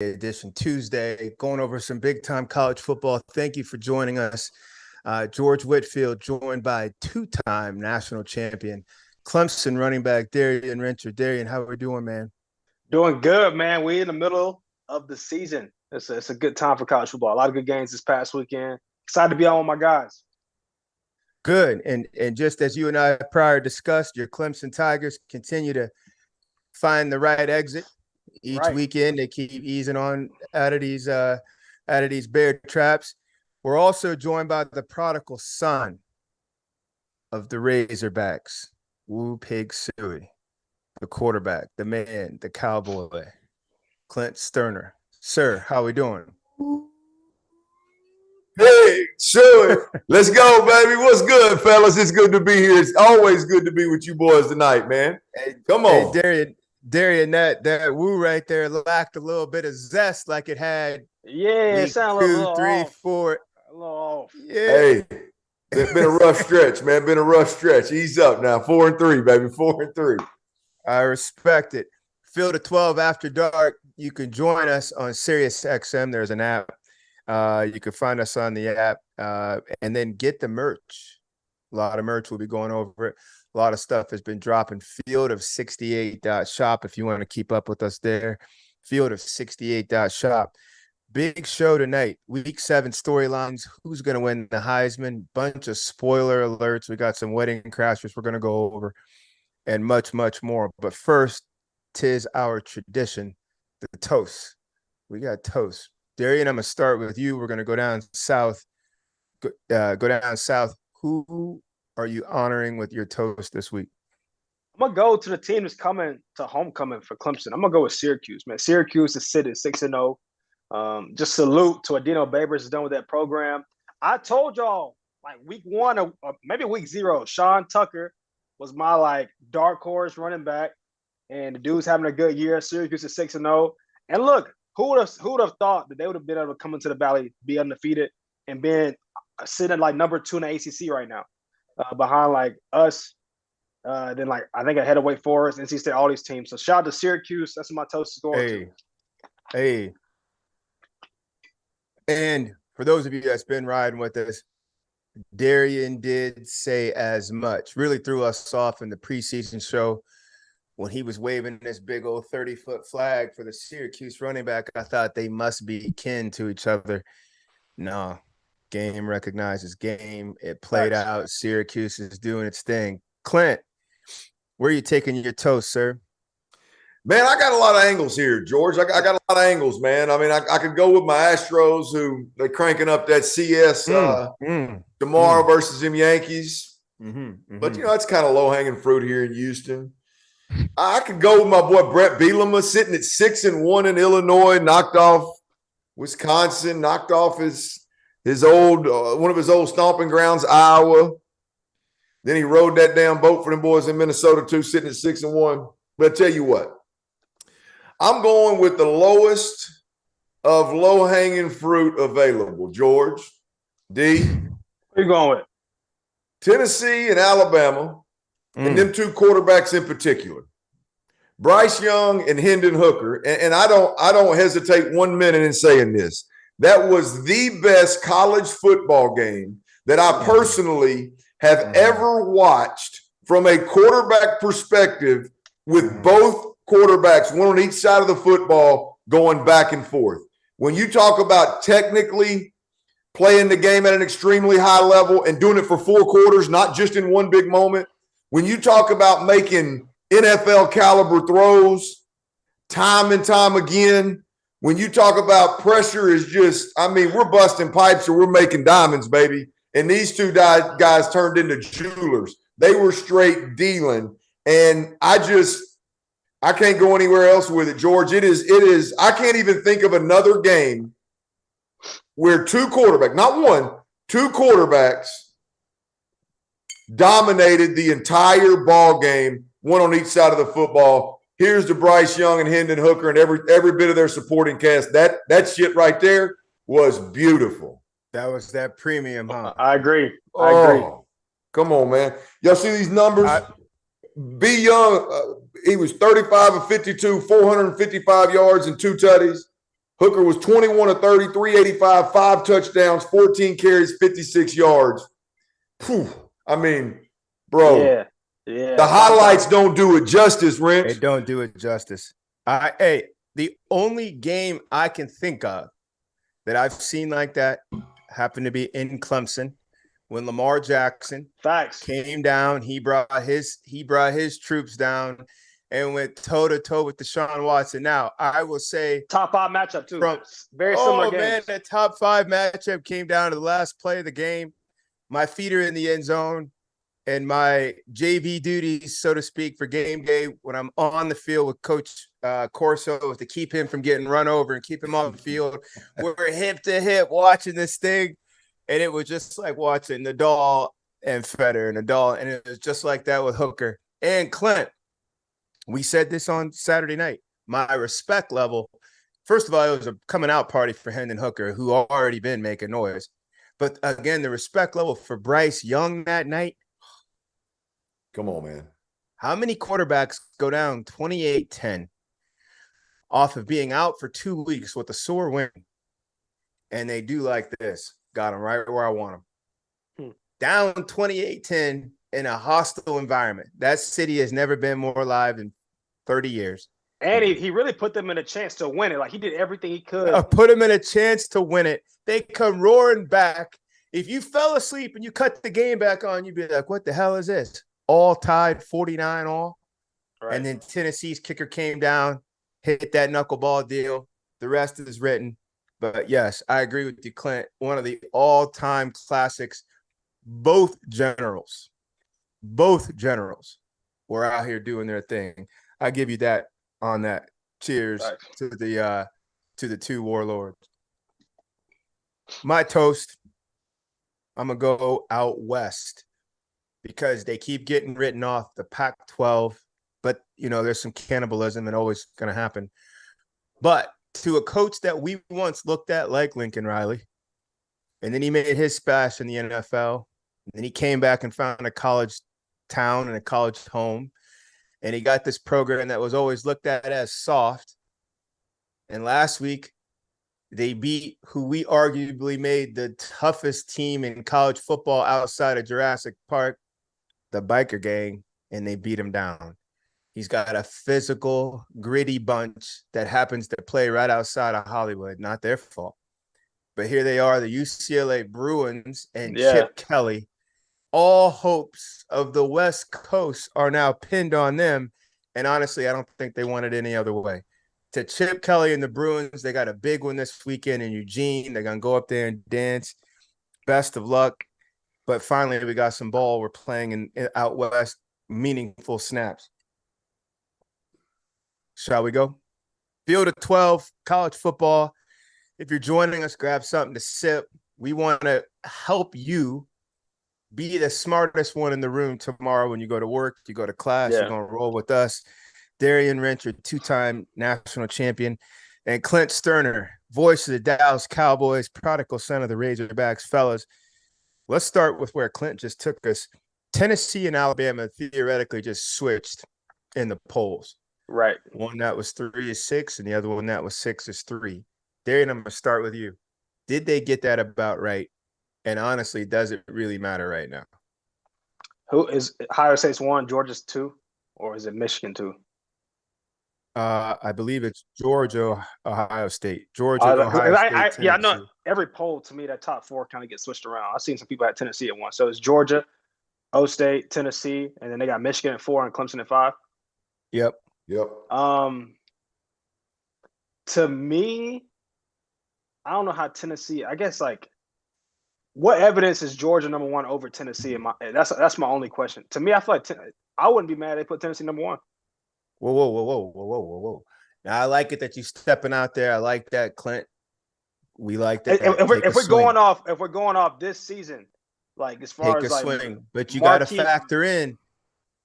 edition Tuesday, going over some big-time college football. Thank you for joining us. George Whitfield, joined by two-time national champion, Clemson running back Darien Rencher. Darien, how are we doing, man? Doing good, man. We're in the middle of the season. It's a good time for college football. A lot of good games this past weekend. Excited to be on with my guys. Good. And just as you and I prior discussed, your Clemson Tigers continue to find the right exit. Each weekend, they keep easing on out of these bear traps. We're also joined by the prodigal son of the Razorbacks, Woo Pig Sooie, the quarterback, the man, the cowboy, Clint Stoerner. Sir, how we doing? Hey, sure. Let's go, baby. What's good, fellas? It's good to be here. It's always good to be with you boys tonight, man. Hey, come on. Hey, Darien, that woo right there lacked a little bit of zest like it had. Yeah, it sounded a little 3, off. 4. A little off. Yeah. Hey, it's been a rough stretch, man. Been a rough stretch. Ease up now. 4-3, baby. 4-3. I respect it. Field of 12 after dark. You can join us on Sirius XM. There's an app. You can find us on the app and then get the merch. A lot of merch. We'll be going over it. A lot of stuff has been dropping. Field of 68.shop if you want to keep up with us there. Field of 68.shop. Big show tonight. Week 7 storylines. Who's going to win the Heisman? Bunch of spoiler alerts. We got some wedding crashers we're going to go over and much, much more. But first, 'tis our tradition, the toast. We got toast. Darien, I'm going to start with you. We're going to go down south. Go down south. Who are you honoring with your toast this week? I'm going to go to the team that's coming to homecoming for Clemson. I'm going to go with Syracuse, man. Syracuse is sitting 6-0. Just salute to what Dino Babers has done with that program. I told y'all, like week 1 or maybe week 0, Sean Tucker was my dark horse running back, and the dude's having a good year. Syracuse is 6-0. And look, who would have thought that they would have been able to come into the Valley, be undefeated, and been sitting at number 2 in the ACC right now, behind us. Then I think ahead of Wake Forest, NC State, all these teams. So shout out to Syracuse. That's what my toast is going to. Hey. And for those of you that's been riding with us, Darien did say as much. Really threw us off in the preseason show when he was waving this big old 30-foot flag for the Syracuse running back. I thought they must be kin to each other. No, game recognizes game. It played out. Syracuse is doing its thing. Clint, where are you taking your toast, sir? Man, I got a lot of angles here, George. I got a lot of angles, man. I mean, I could go with my Astros, who they're cranking up that CS tomorrow versus them Yankees. But, it's kind of low-hanging fruit here in Houston. I could go with my boy Brett Bielema, sitting at 6-1 in Illinois, knocked off Wisconsin, knocked off his old one of his old stomping grounds, Iowa. Then he rode that damn boat for them boys in Minnesota too, sitting at 6-1. But I tell you what, I'm going with the lowest of low-hanging fruit available, George. D. Who you going with? Tennessee and Alabama, and them 2 quarterbacks in particular. Bryce Young and Hendon Hooker. And I don't hesitate 1 minute in saying this. That was the best college football game that I personally have ever watched from a quarterback perspective, with both quarterbacks, one on each side of the football, going back and forth. When you talk about technically playing the game at an extremely high level and doing it for 4 quarters, not just in one big moment, when you talk about making NFL caliber throws time and time again, when you talk about pressure is just, we're busting pipes or we're making diamonds, baby. And these 2 guys turned into jewelers. They were straight dealing. And I can't go anywhere else with it, George. It is, I can't even think of another game where 2 quarterbacks, not one, 2 quarterbacks dominated the entire ball game, one on each side of the football. Here's the Bryce Young and Hendon Hooker and every bit of their supporting cast. That shit right there was beautiful. That was that premium, huh? I agree. I agree. Come on, man. Y'all see these numbers? B. Young, he was 35 of 52, 455 yards and 2 tutties. Hooker was 21 of 30, 385, 5 touchdowns, 14 carries, 56 yards. Whew. I mean, bro, the highlights don't do it justice, Wrench. They don't do it justice. The only game I can think of that I've seen like that happened to be in Clemson when Lamar Jackson came down. He brought his troops down and went toe-to-toe with Deshaun Watson. Now, I will say top 5 matchup too. Very similar games. Man, the top 5 matchup came down to the last play of the game. My feet are in the end zone, and my JV duties, so to speak, for game day when I'm on the field with Coach Corso to keep him from getting run over and keep him on the field. We're hip to hip watching this thing, and it was just like watching Nadal and Federer and Nadal, and it was just like that with Hooker and Clint. We said this on Saturday night. My respect level, first of all, it was a coming out party for Hendon Hooker, who already been making noise. But again, the respect level for Bryce Young that night. Come on, man. How many quarterbacks go down 28-10 off of being out for 2 weeks with a sore wing? And they do like this. Got them right where I want them. Down 28-10 in a hostile environment. That city has never been more alive in 30 years. And he really put them in a chance to win it. Like, he did everything he could. Put them in a chance to win it. They come roaring back. If you fell asleep and you cut the game back on, you'd be like, what the hell is this? All tied, 49 all. Right. And then Tennessee's kicker came down, hit that knuckleball deal. The rest is written. But, yes, I agree with you, Clint. One of the all-time classics. Both generals were out here doing their thing. I give you that on that. Cheers to the two warlords. My toast, I'm going to go out west because they keep getting written off the Pac-12. But, there's some cannibalism and always going to happen. But to a coach that we once looked at like Lincoln Riley, and then he made his splash in the NFL, and then he came back and found a college town and a college home, and he got this program that was always looked at as soft. And last week, they beat who we arguably made the toughest team in college football outside of Jurassic Park, the biker gang, and they beat him down. He's got a physical, gritty bunch that happens to play right outside of Hollywood. Not their fault. But here they are, the UCLA Bruins and Chip Kelly. All hopes of the West Coast are now pinned on them. And honestly, I don't think they want it any other way. To Chip Kelly and the Bruins, they got a big one this weekend in Eugene. They're going to go up there and dance. Best of luck. But finally, we got some ball. We're playing in out west, meaningful snaps. Shall we go? Field of 12, college football. If you're joining us, grab something to sip. We want to help you be the smartest one in the room tomorrow when you go to work, you go to class, you're going to roll with us. Darien Rencher, 2-time national champion, and Clint Stoerner, voice of the Dallas Cowboys, prodigal son of the Razorbacks. Fellas, let's start with where Clint just took us. Tennessee and Alabama theoretically just switched in the polls. Right. One that was 3-6 and the other one that was 6-3. Darien, I'm going to start with you. Did they get that about right? And honestly, does it really matter right now? Who is Ohio State's 1, Georgia's 2, or is it Michigan 2? I believe it's Georgia, Ohio State. Ohio State. I know every poll to me that top 4 kind of gets switched around. I've seen some people at Tennessee at 1. So it's Georgia, O State, Tennessee, and then they got Michigan at 4 and Clemson at 5. Yep. To me, I don't know how Tennessee. I guess what evidence is Georgia number 1 over Tennessee? That's my only question. To me, I feel like I wouldn't be mad if they put Tennessee number 1. Whoa. Now I like it that you stepping out there. I like that, Clint. We like that. If we're going off this season, as far as swing, but you got to factor in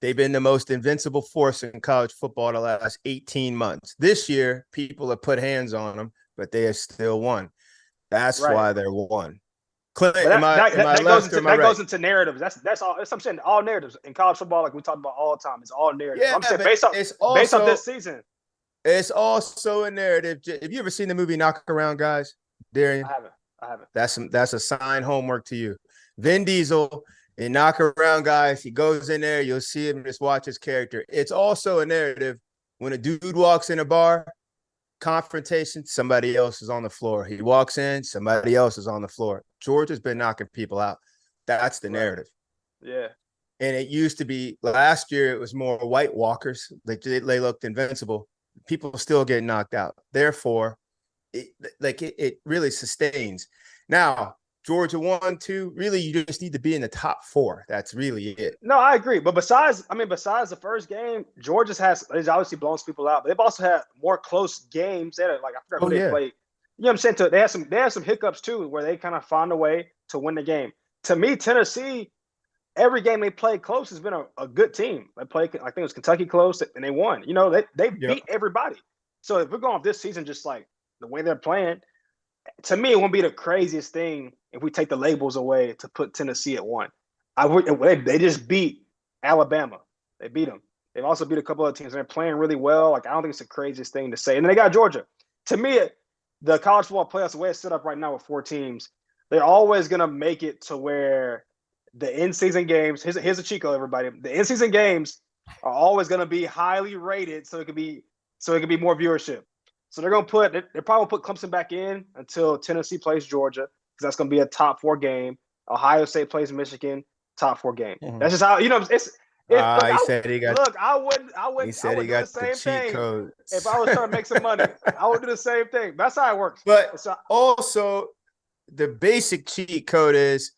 they've been the most invincible force in college football the last 18 months. This year, people have put hands on them, but they have still won. That's why they're 1. Clint, that goes into narratives. That's all. That's what I'm saying. All narratives in college football, like we talk about all the time, it's all narratives. Yeah, I'm saying based on this season. It's also a narrative. Have you ever seen the movie Knock Around Guys, Darien? I haven't. That's a sign homework to you. Vin Diesel in Knock Around Guys, he goes in there, you'll see him, just watch his character. It's also a narrative. When a dude walks in a bar, confrontation, somebody else is on the floor. He walks in, somebody else is on the floor. George has been knocking people out. That's the narrative. Yeah. And it used to be last year, it was more white walkers. They looked invincible. People still get knocked out. Therefore, it really sustains. Now, Georgia 1, 2, really, you just need to be in the top 4. That's really it. No, I agree. But besides the first game, Georgia's has obviously blown people out, but they've also had more close games. They had, like, I forgot who they played. You know what I'm saying? They had some hiccups too, where they kind of found a way to win the game. To me, Tennessee, every game they played close has been a good team. They played, I think it was Kentucky close, and they won. You know, they beat everybody. So if we're going off this season, just like the way they're playing, to me, it won't be the craziest thing if we take the labels away to put Tennessee at 1. They just beat Alabama. They beat them. They've also beat a couple of teams. They're playing really well. Like, I don't think it's the craziest thing to say. And then they got Georgia. To me, the college football playoffs, the way it's set up right now with 4 teams, they're always going to make it to where the in-season games, here's a cheat code, everybody. The in-season games are always going to be highly rated so it could be more viewership. So they're probably going to put Clemson back in until Tennessee plays Georgia, because that's going to be a top 4 game. Ohio State plays Michigan, top 4 game. Mm-hmm. That's just how, you know, he said he got. Look, I wouldn't do the same thing if I was trying to make some money. I would do the same thing. That's how it works. But also, the basic cheat code is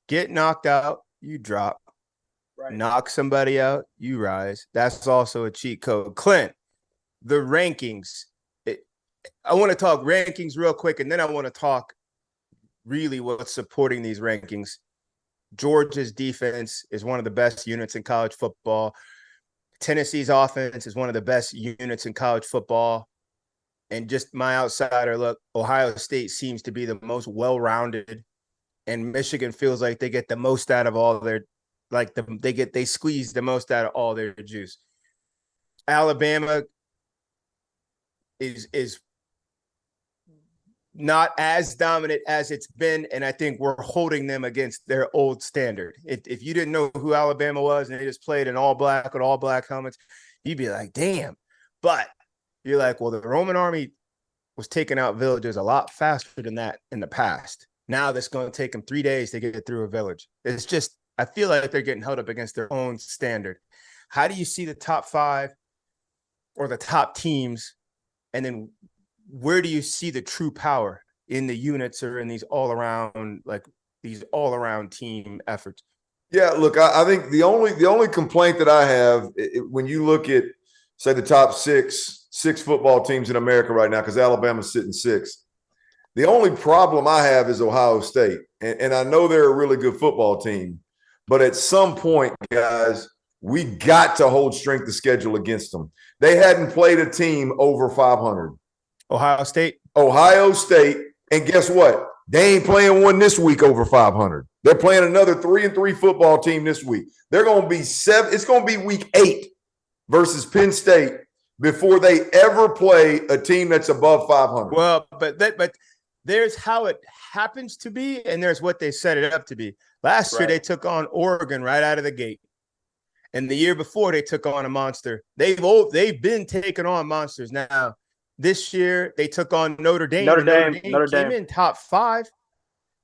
get knocked out, you drop. Right. Knock somebody out, you rise. That's also a cheat code. Clint, the rankings. I want to talk rankings real quick, and then I want to talk really what's supporting these rankings. Georgia's defense is one of the best units in college football. Tennessee's offense is one of the best units in college football. And just my outsider look, Ohio State seems to be the most well-rounded, and Michigan feels like they get the most out of all their, they squeeze the most out of all their juice. Alabama is not as dominant as it's been, and I think we're holding them against their old standard. If you didn't know who Alabama was and they just played in all black with all black helmets, you'd be like, damn. But you're like, well, the Roman army was taking out villages a lot faster than that in the past. Now that's going to take them 3 days to get through a village. It's just, I feel like they're getting held up against their own standard. How do you see the top 5 or the top teams? And then where do you see the true power in the units or in these all-around team efforts? Yeah, look, I think the only complaint that I have when you look at, say, the top six football teams in America right now, because Alabama's sitting 6th, the only problem I have is Ohio State. And I know they're a really good football team, but at some point, guys, we got to hold strength of schedule against them. They hadn't played a team over 500. Ohio State. And guess what? They ain't playing one this week over 500. They're playing another 3-3 football team this week. They're going to be 7. It's going to be week 8 versus Penn State before they ever play a team that's above 500. Well, but there's how it happens to be, and there's what they set it up to be. Last year, they took on Oregon right out of the gate. And the year before, they took on a monster. They've been taking on monsters now. This year, they took on Notre Dame. Notre Dame came in top 5.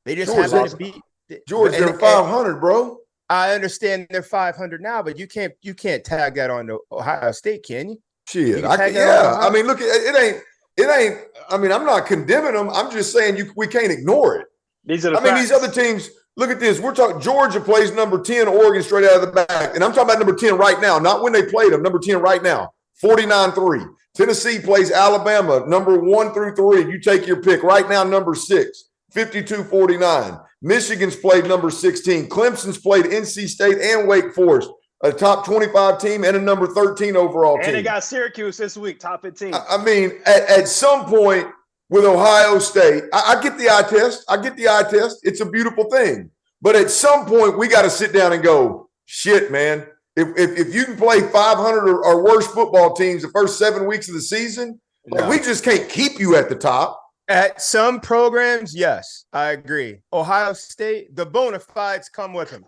They just haven't to beat George. They're 500, bro. I understand they're 500 now, but you can't tag that on to Ohio State, can you? Shit, I mean, look, it ain't. I mean, I'm not condemning them. I'm just saying we can't ignore it. These other teams. Look at this. We're talking Georgia plays number 10, Oregon straight out of the back, and I'm talking about number 10 right now, not when they played them. Number 10 right now, 49-3. Tennessee plays Alabama, number 1 through 3. You take your pick. Right now, number 6, 52-49. Michigan's played number 16. Clemson's played NC State and Wake Forest, a top 25 team and a number 13 overall team. And they got Syracuse this week, top 15. I mean, at some point with Ohio State, I get the eye test. It's a beautiful thing. But at some point, we got to sit down and go, shit, man. If you can play 500 or worse football teams the first 7 weeks of the season, like we just can't keep you at the top. At some programs, yes, I agree. Ohio State, the bona fides come with them.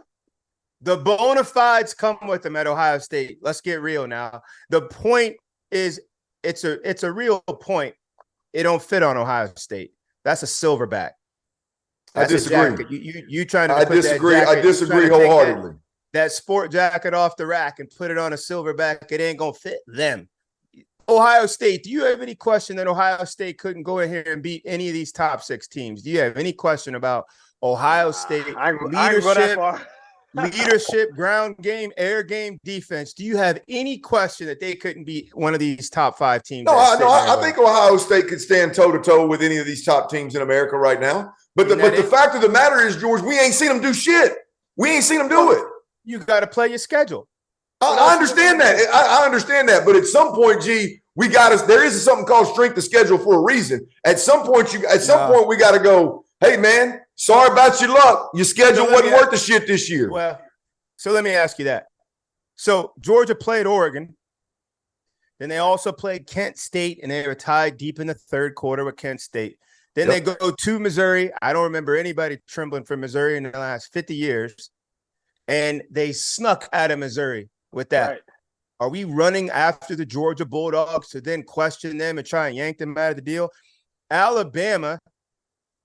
The bona fides come with them at Ohio State. Let's get real now. The point is, it's a real point. It don't fit on Ohio State. That's a silverback. That's I disagree. You trying to? I disagree. I disagree wholeheartedly. That sport jacket off the rack and put it on a silverback. It ain't gonna fit them. Ohio State. Do you have any question that Ohio State couldn't go in here and beat any of these top 6 teams? Do you have any question about Ohio State leadership, ground game, air game, defense? Do you have any question that they couldn't beat one of these top 5 teams? I think Ohio State could stand toe-to-toe with any of these top teams in America right now. But the fact of the matter is, George, we ain't seen them do shit. We ain't seen them do it. You got to play your schedule. I understand that. I understand that. But at some point, G, there is something called strength of schedule for a reason. At some point, we got to go, hey, man, sorry about your luck. Your schedule wasn't worth the shit this year. Well, so let me ask you that. So Georgia played Oregon. Then they also played Kent State, and they were tied deep in the third quarter with Kent State. Then they go to Missouri. I don't remember anybody trembling for Missouri in the last 50 years. And they snuck out of Missouri with that. Right. Are we running after the Georgia Bulldogs to then question them and try and yank them out of the deal? Alabama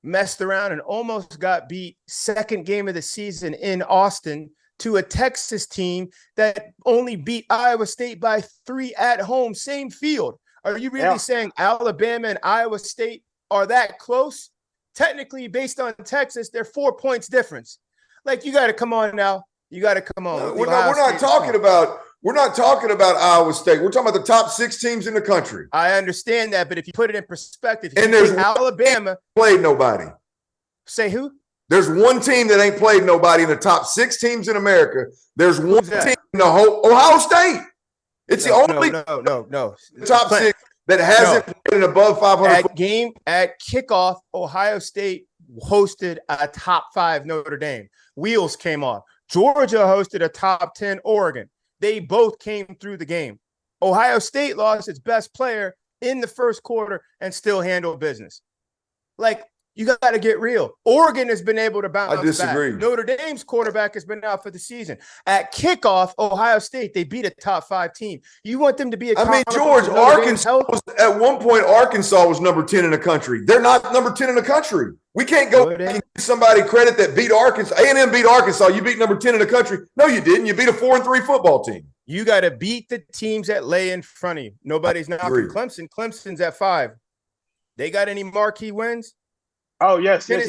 messed around and almost got beat second game of the season in Austin to a Texas team that only beat Iowa State by 3 at home, same field. Are you really saying Alabama and Iowa State are that close? Technically, based on Texas, they're 4 points difference. Like, you got to come on now. You got to come on. No, we're not talking about Iowa State. We're talking about the top 6 teams in the country. I understand that, but if you put it in perspective, and there's Alabama played nobody. Say who? There's one team that ain't played nobody in the top 6 teams in America. There's one team in the whole Ohio State. It's the only top 6 that hasn't played an above 500 at kickoff. Ohio State hosted a top 5 Notre Dame. Wheels came off. Georgia hosted a top 10 Oregon. They both came through the game. Ohio State lost its best player in the first quarter and still handled business. Like, you got to get real. Oregon has been able to bounce back. I disagree. Notre Dame's quarterback has been out for the season. At kickoff, Ohio State, they beat a top 5 team. You want them to be George, Arkansas was, at one point, Arkansas was number 10 in the country. They're not number 10 in the country. We can't go and give somebody credit that beat Arkansas. A&M beat Arkansas. You beat number 10 in the country. No, you didn't. You beat a 4-3 football team. You got to beat the teams that lay in front of you. Nobody's knocking Clemson. Clemson's at 5. They got any marquee wins? Oh, yes. Let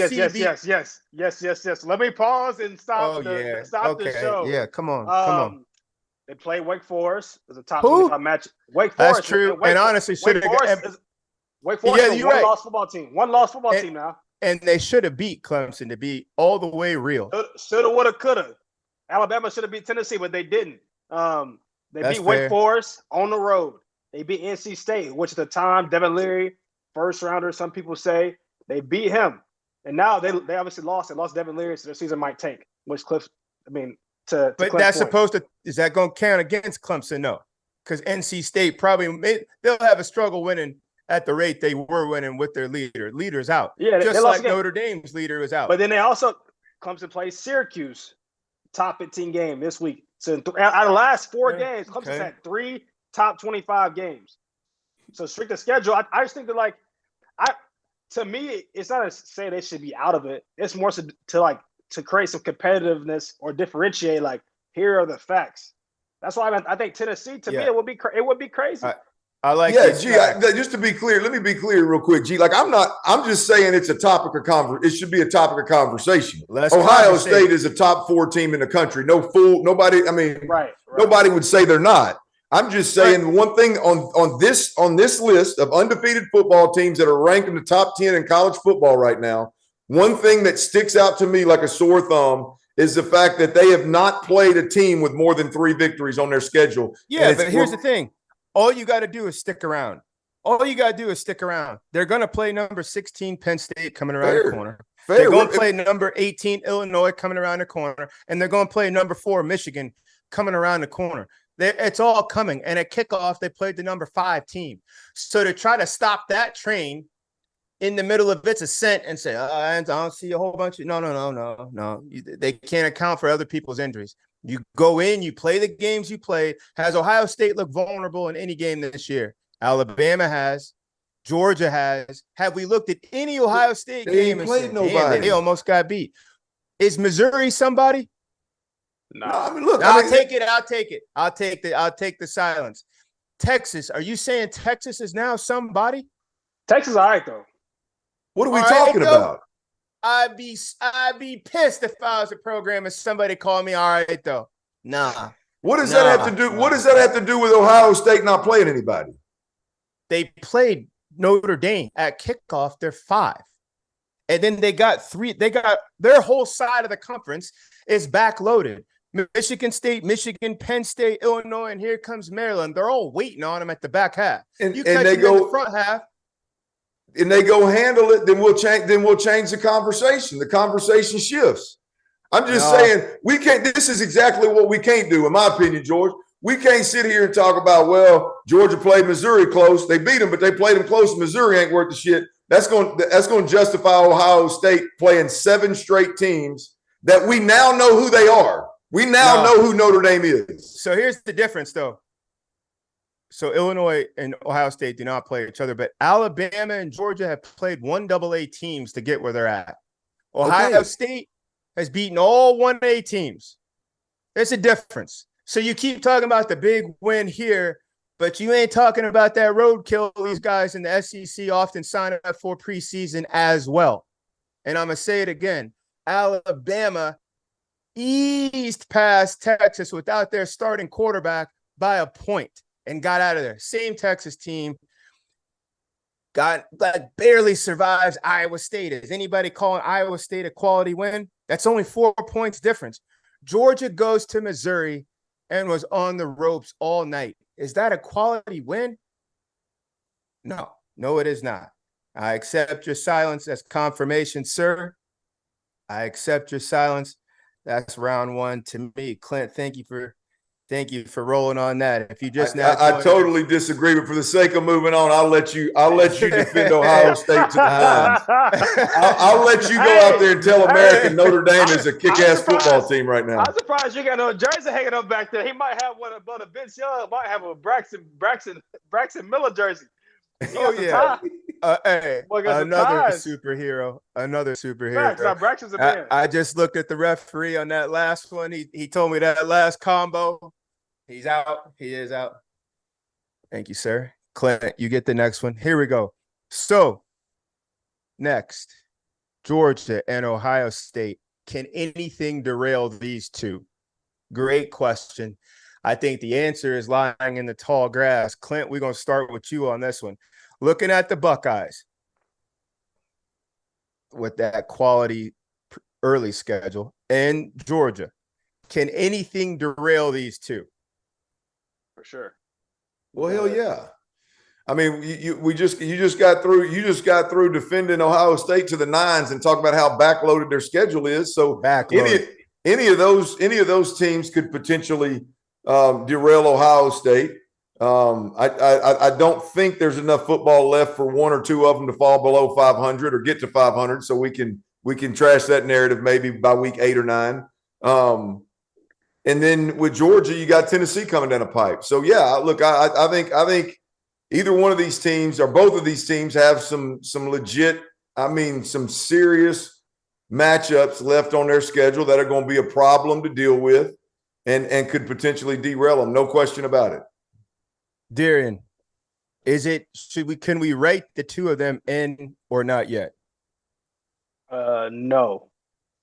me pause and stop the show. Yeah, come on. They play Wake Forest as a top 25 match. Wake Forest. That's true. And honestly, Wake Forest is one lost football team. One lost football team now. And they should have beat Clemson to be all the way real. Shoulda, woulda, coulda. Alabama should have beat Tennessee, but they didn't. They beat Wake Forest on the road. They beat NC State, which at the time, Devin Leary, first rounder, some people say. They beat him. And now they obviously lost. They lost Devin Leary, so their season might tank, which Cliff, but that's supposed to, is that going to count against Clemson? No. Because NC State they'll have a struggle winning at the rate they were winning with their leader. Leader's out. Yeah, just like Notre Dame's leader was out. But then Clemson plays Syracuse, top 15 game this week. So out of the last 4 games, Clemson's had 3 top 25 games. So strength of schedule, I just think that to me, it's not to say they should be out of it. It's more to create some competitiveness or differentiate. Like, here are the facts. That's why I think Tennessee. To me, it would be crazy. I like. Yeah, G. Just to be clear, let me be clear real quick, G. Like, I'm just saying it's a topic of conversation. It should be a topic of conversation. Ohio State is a top 4 team in the country. Nobody. I mean, nobody would say they're not. I'm just saying one thing on this list of undefeated football teams that are ranked in the top 10 in college football right now. One thing that sticks out to me like a sore thumb is the fact that they have not played a team with more than 3 victories on their schedule. Yeah, but here's the thing. All you got to do is stick around. They're going to play number 16 Penn State coming around the corner. They're going to play number 18 Illinois coming around the corner. And they're going to play number 4 Michigan coming around the corner. It's all coming. And at kickoff, they played the number 5 team. So to try to stop that train in the middle of its ascent and say, I don't see a whole bunch of no. They can't account for other people's injuries. You go in, you play the games you played. Has Ohio State looked vulnerable in any game this year? Alabama has. Georgia has. Have we looked at any Ohio State game and said, damn, they almost got beat? Is Missouri somebody? No, I mean, look, I'll take it. I'll take the silence. Texas, are you saying Texas is now somebody? Texas, all right, though. What are we talking about? I'd be pissed if I was a program and somebody called me all right, though. Nah. What does that have to do? What does that have to do with Ohio State not playing anybody? They played Notre Dame at kickoff. They're 5. And then they got 3. They got their whole side of the conference is backloaded. Michigan State, Michigan, Penn State, Illinois, and here comes Maryland. They're all waiting on them at the back half. And they go in the front half. And they go handle it, then we'll change the conversation. The conversation shifts. I'm just saying we can't. This is exactly what we can't do, in my opinion, George. We can't sit here and talk about, well, Georgia played Missouri close. They beat them, but they played them close. Missouri ain't worth the shit. That's going to justify Ohio State playing 7 straight teams that we now know who they are. We now know who Notre Dame is. So here's the difference, though. So Illinois and Ohio State do not play each other, but Alabama and Georgia have played 1AA teams to get where they're at. Ohio State has beaten all 1A teams. There's a difference. So you keep talking about the big win here, but you ain't talking about that roadkill these guys in the SEC often sign up for preseason as well. And I'm going to say it again. Alabama eased past Texas without their starting quarterback by a point and got out of there. Same Texas team barely survives Iowa State. Is anybody calling Iowa State a quality win? That's only 4 points difference. Georgia goes to Missouri and was on the ropes all night. Is that a quality win? No, it is not. I accept your silence as confirmation, sir. I accept your silence. That's round 1 to me. Clint, thank you for rolling on that. If you just I totally disagree, but for the sake of moving on, I'll let you defend Ohio State to the nines. I'll let you go out there and tell America Notre Dame is a kick-ass football team right now. I'm surprised you got no jersey hanging up back there. He might have one about a Vince Young, might have a Braxton Miller jersey. Oh yeah. Hey, another superhero. Braxton's a man. I just looked at the referee on that last one. He told me that last combo. He's out. He is out. Thank you, sir. Clint, you get the next one. Here we go. So, next, Georgia and Ohio State. Can anything derail these two? Great question. I think the answer is lying in the tall grass. Clint, we're going to start with you on this one. Looking at the Buckeyes with that quality early schedule and Georgia, can anything derail these two? For sure. Well, hell yeah. I mean, you just got through defending Ohio State to the nines and talk about how backloaded their schedule is. So any of those teams could potentially derail Ohio State. I don't think there's enough football left for 1 or 2 of them to fall below 500 or get to 500. So we can trash that narrative maybe by week 8 or 9. And then with Georgia, you got Tennessee coming down a pipe. So yeah, look, I think either one of these teams or both of these teams have some legit, some serious matchups left on their schedule that are going to be a problem to deal with and could potentially derail them. No question about it. Darien, can we rate the two of them in or not yet? No,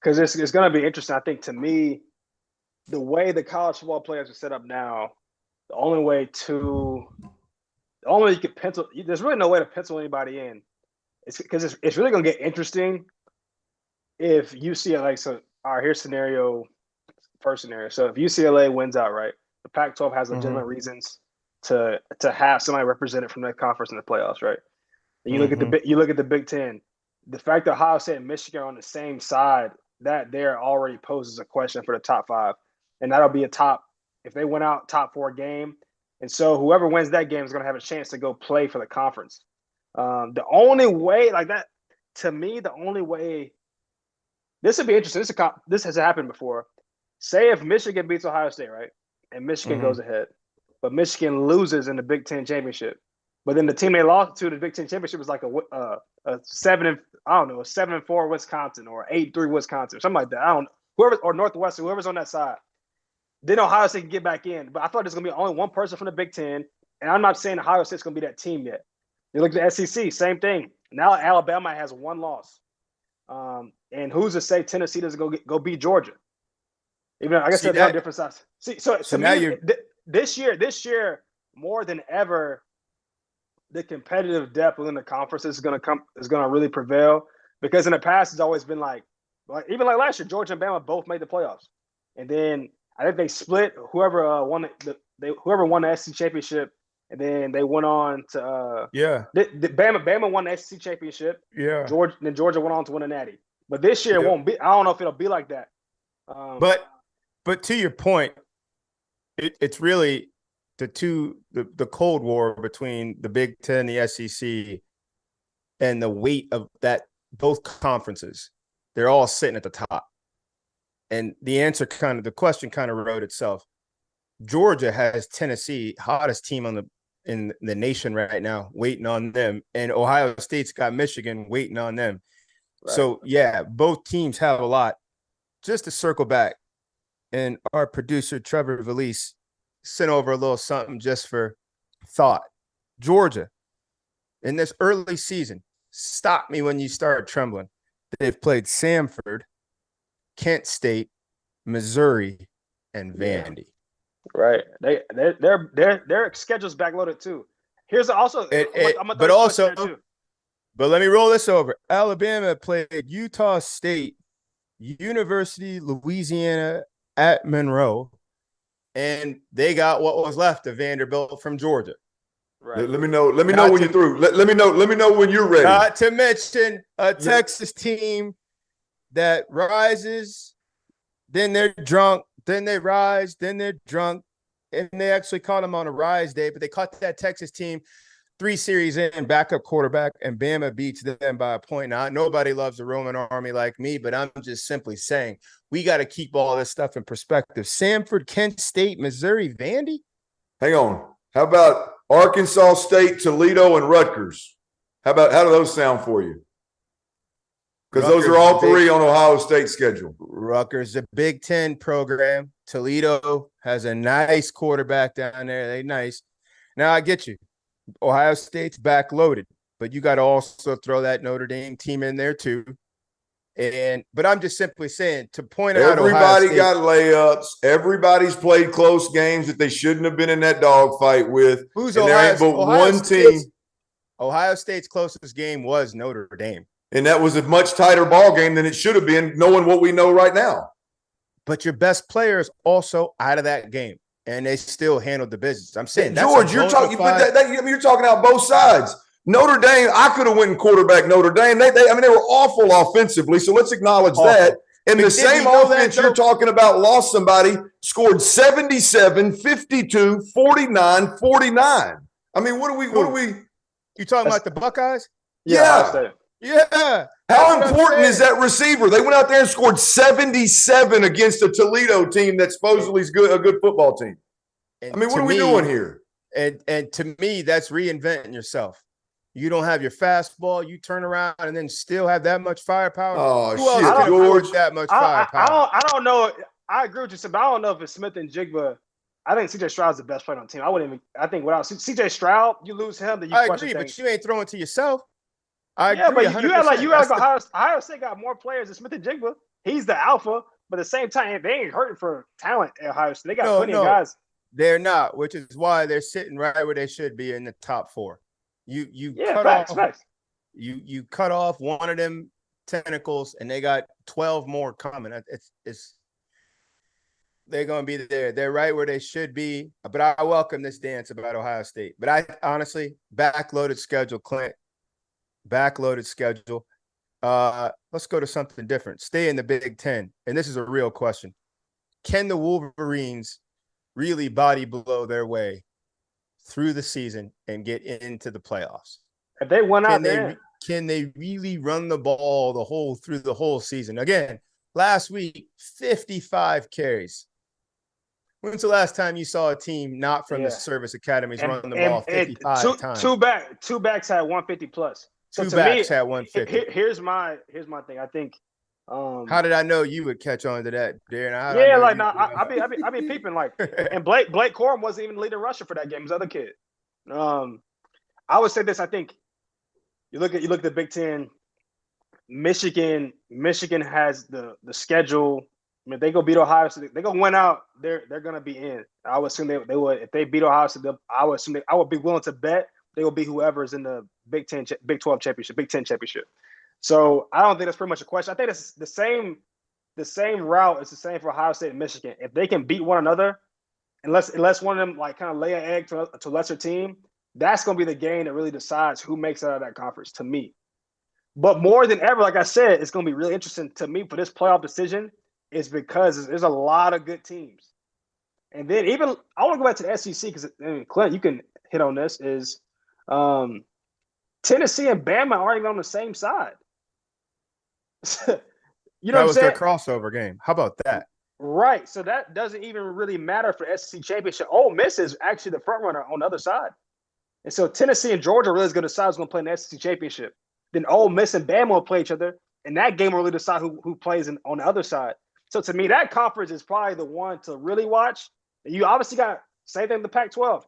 because it's going to be interesting. I think to me, the way the college football players are set up now, the only way you could pencil, there's really no way to pencil anybody in. It's because it's really going to get interesting if UCLA. So, all right, here's first scenario. So if UCLA wins outright, the Pac-12 has legitimate reasons to have somebody represented from that conference in the playoffs, right? And you look at the Big Ten. The fact that Ohio State and Michigan are on the same side, that there already poses a question for the top 5, and that'll be a top. if they went out top 4 game. And so whoever wins that game is going to have a chance to go play for the conference. The only way like that, to me, the only way this would be interesting. This has happened before. Say if Michigan beats Ohio State, right? And Michigan goes ahead, but Michigan loses in the Big Ten championship. But then the team they lost to the Big Ten championship was like a 7-4 Wisconsin or 8-3 Wisconsin or something like that. Or Northwestern, whoever's on that side. Then Ohio State can get back in. But I thought there's going to be only one person from the Big Ten. And I'm not saying Ohio State's going to be that team yet. You look at the SEC, same thing. Now Alabama has 1 loss. And who's to say Tennessee doesn't go beat Georgia? Even though, I guess that's a different size. So now this year, more than ever, the competitive depth within the conference is going to really prevail, because in the past it's always been like even like last year, Georgia and Bama both made the playoffs, and then I think they split. Whoever won the SEC championship, and then they went on to Bama won the SEC championship. Yeah, Georgia went on to win a Natty. But this year it won't be. I don't know if it'll be like that. But to your point, it's really the Cold War between the Big Ten, the SEC, and the weight of that both conferences. They're all sitting at the top. And the question kind of wrote itself. Georgia has Tennessee, hottest team in the nation right now, waiting on them. And Ohio State's got Michigan waiting on them. Right. So, yeah, both teams have a lot. Just to circle back, and our producer, Trevor Valise, sent over a little something just for thought. Georgia, in this early season, stop me when you start trembling. They've played Samford, Kent State, Missouri, and Vandy. Right. Their schedule's backloaded too. Here's also but let me roll this over. Alabama played Utah State, University of Louisiana at Monroe, and they got what was left of Vanderbilt from Georgia. Right. Let me know when you're through. Let me know when you're ready. Not to mention a Texas team that rises, then they're drunk, then they rise, then they're drunk, and they actually caught them on a rise day, but they caught that Texas team 3 series in, backup quarterback, and Bama beats them by a point. Now, nobody loves the Roman army like me, but I'm just simply saying we got to keep all this stuff in perspective. Samford, Kent State, Missouri, Vandy? Hang on. How about Arkansas State, Toledo, and Rutgers? How do those sound for you? Because those are all 3 on Ohio State's schedule. Rutgers, a Big Ten program. Toledo has a nice quarterback down there. They nice. Now, I get you. Ohio State's backloaded, but you got to also throw that Notre Dame team in there too. But I'm just simply saying to point out everybody got layups. Everybody's played close games that they shouldn't have been in that dogfight with. There ain't but one team. Ohio State's closest game was Notre Dame. And that was a much tighter ball game than it should have been, knowing what we know right now. But your best players also out of that game, and they still handled the business. I'm saying, George, you're talking. You're talking out both sides. Notre Dame, I could have went and quarterback Notre Dame. They were awful offensively, so let's acknowledge that. And the same offense you're talking about lost somebody, scored 77, 52, 49, 49. I mean, what are we? You talking about the Buckeyes? Yeah. Yeah. How important is that receiver? They went out there and scored 77 against a Toledo team that supposedly is a good football team. And I mean, what are we doing here? And to me, that's reinventing yourself. You don't have your fastball. You turn around and then still have that much firepower. Oh, shit, George. That much firepower. I don't know. I agree with you, but I don't know if it's Smith and Jigba. I think C.J. Stroud's the best player on the team. I think without C.J. Stroud, you lose him. Then you question agree, things. But you ain't throwing to yourself. But you act like Ohio State got more players than Smith and Jigba. He's the alpha, but at the same time, they ain't hurting for talent at Ohio State. They got plenty of guys. They're not, which is why they're sitting right where they should be in the top 4. You cut off one of them tentacles, and they got 12 more coming. They're going to be there. They're right where they should be. But I welcome this dance about Ohio State. But I honestly, backloaded schedule, Clint. Backloaded schedule. Let's go to something different. Stay in the Big Ten. And this is a real question. Can the Wolverines really body blow their way through the season and get into the playoffs? If they went out there, can they really run the ball through the whole season? Again, last week, 55 carries. When's the last time you saw a team not from the service academies run the ball 55 times? Two backs had 150 plus. So two backs had 150. Here's my thing. I think. How did I know you would catch on to that, Darren? I be peeping like, and Blake Corum wasn't even the leading rusher for that game. His other kid. I would say this. I think you look at the Big Ten. Michigan has the schedule. I mean, if they go beat Ohio State, they go win out. They're gonna be in. I would assume they would. If they beat Ohio State, I would be willing to bet they will beat whoever is in the Big 12 championship, Big 10 championship. So I don't think that's pretty much a question. I think it's the same route is the same for Ohio State and Michigan. If they can beat one another, unless one of them like kind of lay an egg to a lesser team, that's going to be the game that really decides who makes it out of that conference, to me. But more than ever, like I said, it's going to be really interesting to me for this playoff decision is because there's a lot of good teams. And then even I want to go back to the SEC because, Clint, you can hit on this, is Tennessee and Bama aren't even on the same side. You know that what I'm saying? That was their crossover game. How about that? Right. So that doesn't even really matter for the SEC championship. Ole Miss is actually the front runner on the other side. And so Tennessee and Georgia really is going to decide who's going to play in the SEC championship. Then Ole Miss and Bama will play each other, and that game will really decide who plays on the other side. So to me, that conference is probably the one to really watch. You obviously got same thing with the Pac-12.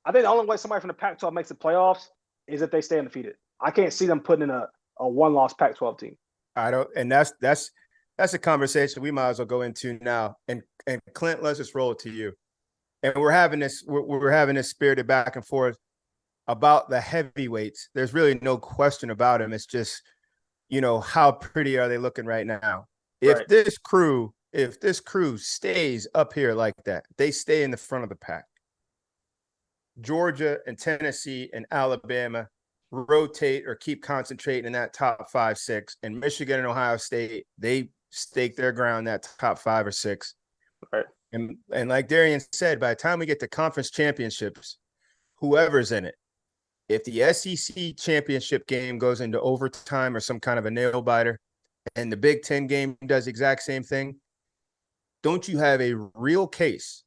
I think the only way somebody from the Pac-12 makes the playoffs is if they stay undefeated. I can't see them putting in a one-loss Pac-12 team. I don't, and that's a conversation we might as well go into now. And Clint, let's just roll it to you. And we're having this spirited back and forth about the heavyweights. There's really no question about them. It's just, how pretty are they looking right now? If this crew stays up here like that, they stay in the front of the pack. Georgia and Tennessee and Alabama rotate or keep concentrating in that top 5, 6, and Michigan and Ohio State, they stake their ground in that top 5 or 6. Right. And like Darien said, by the time we get to conference championships, whoever's in it, if the SEC championship game goes into overtime or some kind of a nail biter, and the Big Ten game does the exact same thing, don't you have a real case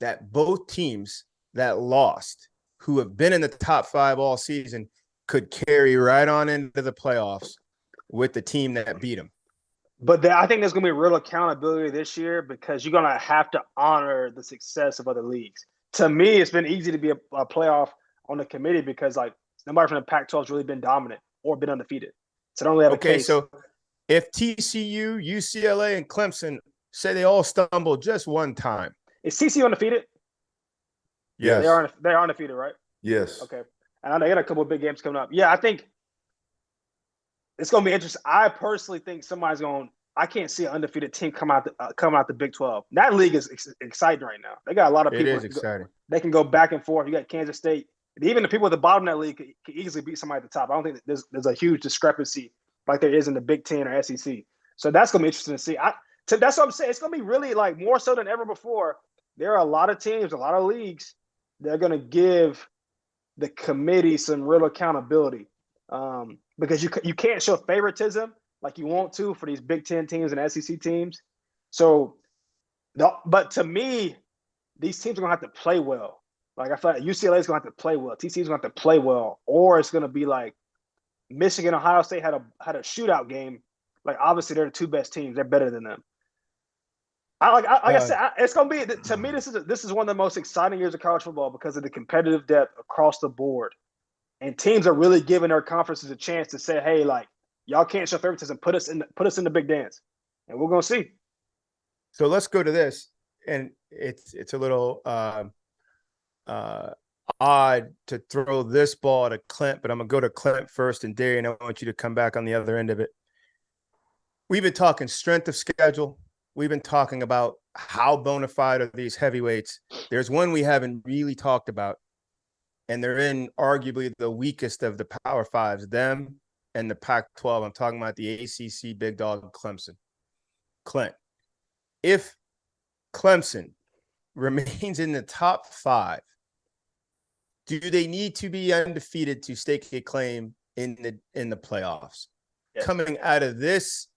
that both teams that lost, who have been in the top 5 all season, could carry right on into the playoffs with the team that beat them? But I think there's going to be real accountability this year because you're going to have to honor the success of other leagues. To me, it's been easy to be a playoff on the committee because like nobody from the Pac-12 has really been dominant or been undefeated. So I don't really have a case. So if TCU, UCLA, and Clemson say they all stumble just one time. Is TCU undefeated? Yes. They are undefeated, right? Yes. Okay. And I know they got a couple of big games coming up. Yeah, I think it's going to be interesting. I personally think I can't see an undefeated team come out the Big 12. That league is exciting right now. They got a lot of people. It is exciting. They can go back and forth. You got Kansas State. Even the people at the bottom of that league can easily beat somebody at the top. I don't think there's a huge discrepancy like there is in the Big 10 or SEC. So that's going to be interesting to see. That's what I'm saying. It's going to be really like more so than ever before. There are a lot of teams, a lot of leagues that are going to give the committee some real accountability because you can't show favoritism like you want to for these Big Ten teams and SEC teams. So, but to me, these teams are going to have to play well. Like I feel like UCLA is going to have to play well. TCU is going to have to play well, or it's going to be like Michigan, Ohio State had a shootout game. Like obviously they're the 2 best teams. They're better than them. I said, it's going to be, to me, this is one of the most exciting years of college football because of the competitive depth across the board. And teams are really giving their conferences a chance to say, hey, like, y'all can't show favoritism. Put us in the big dance. And we're going to see. So let's go to this. And it's a little odd to throw this ball to Clint, but I'm going to go to Clint first. And Darien, I want you to come back on the other end of it. We've been talking strength of schedule. We've been talking about how bona fide are these heavyweights. There's one we haven't really talked about, and they're in arguably the weakest of the Power Fives, them and the Pac-12. I'm talking about the ACC big dog Clemson. Clint, if Clemson remains in the top 5, do they need to be undefeated to stake a claim in the playoffs? Yes. Coming out of this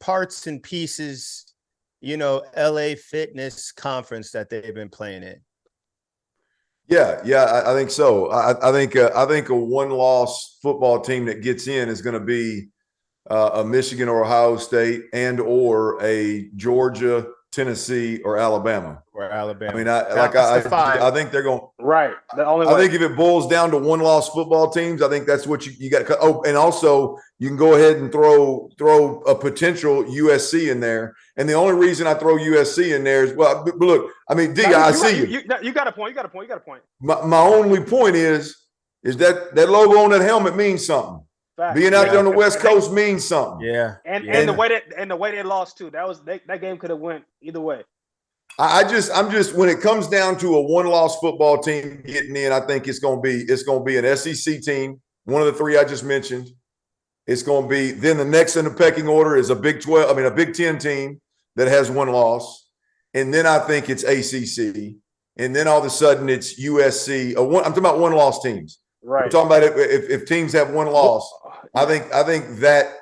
parts and pieces, LA Fitness conference that they've been playing in. Yeah, I think so. I think a one-loss football team that gets in is going to be a Michigan or Ohio State and or a Georgia, Tennessee, or Alabama. I mean, I think they're going right. I think if it boils down to one-loss football teams, I think that's what you got. Oh, and also you can go ahead and throw a potential USC in there. And the only reason I throw USC in there is but look, I mean, D, I see you. You got a point. My only point is that logo on that helmet means something. Fact. Being out there on the West Coast means something. Yeah. And the way they lost too. That game could have went either way. I'm just when it comes down to a one-loss football team getting in, I think it's gonna be an SEC team, one of the 3 I just mentioned. It's gonna be then the next in the pecking order is a Big 10 team that has one loss, and then I think it's ACC, and then all of a sudden it's USC. I'm talking about one-loss teams. Right. We're talking about if teams have one loss. I think that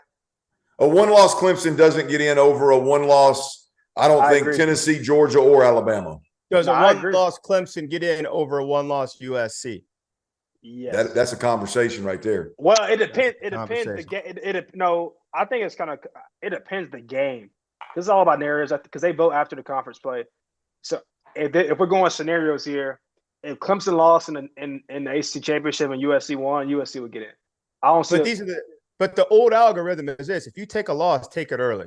a one-loss Clemson doesn't get in over a one-loss. I don't think agree. Tennessee, Georgia, or Alabama. Does a one-loss Clemson get in over a one-loss USC? Yes, that's a conversation right there. Well, it depends. It depends. No, I think it's kind of. It depends the game. This is all about narratives because they vote after the conference play. So if we're going scenarios here, if Clemson lost in the ACC championship and USC won, USC would get in. I don't see. But the old algorithm is this: if you take a loss, take it early.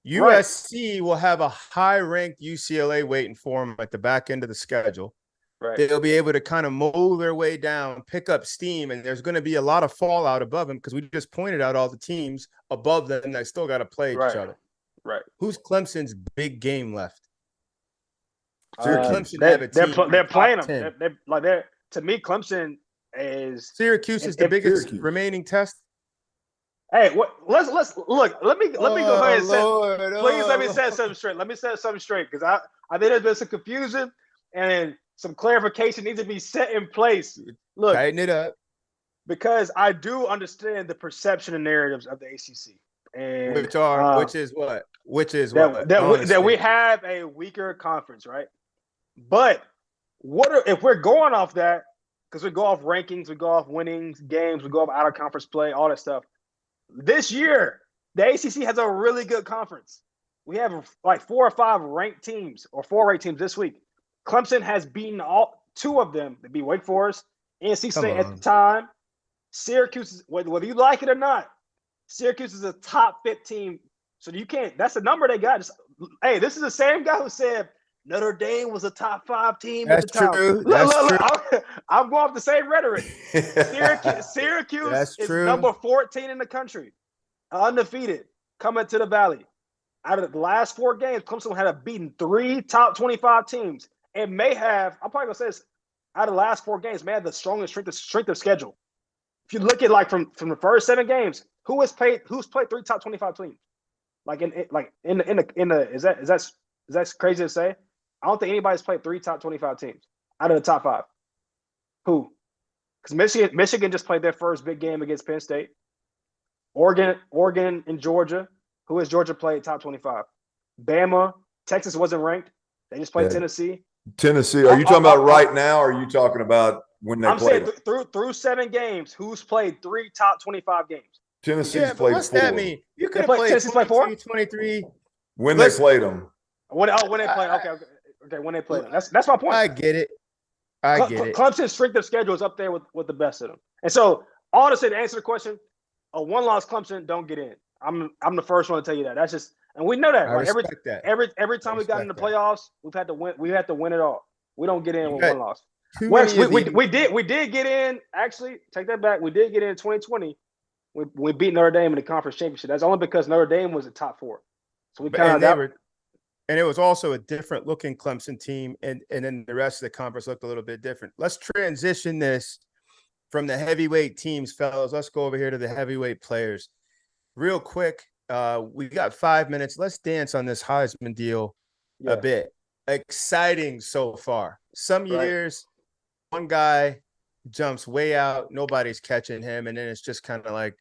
USC will have a high-ranked UCLA waiting for them at the back end of the schedule. Right. They'll be able to kind of mold their way down, pick up steam, and there's going to be a lot of fallout above them because we just pointed out all the teams above them that still got to play each other. Right. Who's Clemson's big game left? Clemson they're playing them. They're to me, Clemson is Syracuse is the biggest remaining test. Hey, let's look. Let me go ahead and please let me set something straight. Let me set something straight because I think there's been some confusion and some clarification needs to be set in place. Look, tighten it up because I do understand the perception and narratives of the ACC, and which is that we have a weaker conference, right? But if we're going off that because we go off rankings, we go off winnings, games, we go off out of conference play, all that stuff. This year, the ACC has a really good conference. We have like 4 or 5 ranked teams or 4 ranked teams this week. Clemson has beaten 2 of them. They beat Wake Forest, NC State at the time. Syracuse, whether you like it or not, Syracuse is a top 15. So you can't. That's the number they got. Hey, this is the same guy who said Notre Dame was a top 5 team at the time. True. That's true. I'm going off the same rhetoric. Syracuse is number 14 in the country, undefeated, coming to the Valley. Out of the last 4 games, Clemson had beaten 3 top 25 teams. And may have, I'm probably going to say this, out of the last 4 games, may have the strongest strength of schedule. If you look at like from the first 7 games, who's played 3 top 25 teams? Is that crazy to say? I don't think anybody's played 3 top 25 teams out of the top 5. Who? Because Michigan just played their first big game against Penn State. Oregon, and Georgia. Who has Georgia played top 25? Bama. Texas wasn't ranked. They just played Tennessee. Tennessee. Are you talking about right now, or are you talking about when they played? I'm saying through 7 games, who's played 3 top 25 games? Tennessee's played 4. What's that mean? You could have played 22, 23. When they played them. When they played. Okay. When they played them. That's my point. I get it. Clemson's strength of schedule is up there with the best of them. And so, all to say, to answer the question, a one-loss Clemson don't get in. I'm the first one to tell you that. That's just, and we know that. I respect that. Every time we got in the playoffs, we've had to win. We had to win it all. We don't get in with one loss. We did get in. Actually, take that back. We did get in 2020. We beat Notre Dame in the conference championship. That's only because Notre Dame was a top 4. So we kind of and it was also a different looking Clemson team, and then the rest of the conference looked a little bit different. Let's transition this from the heavyweight teams, fellas. Let's go over here to the heavyweight players. Real quick, we got 5 minutes. Let's dance on this Heisman deal a bit. exciting so far. Some Right. years, one guy jumps way out, nobody's catching him, and then it's just kind of like,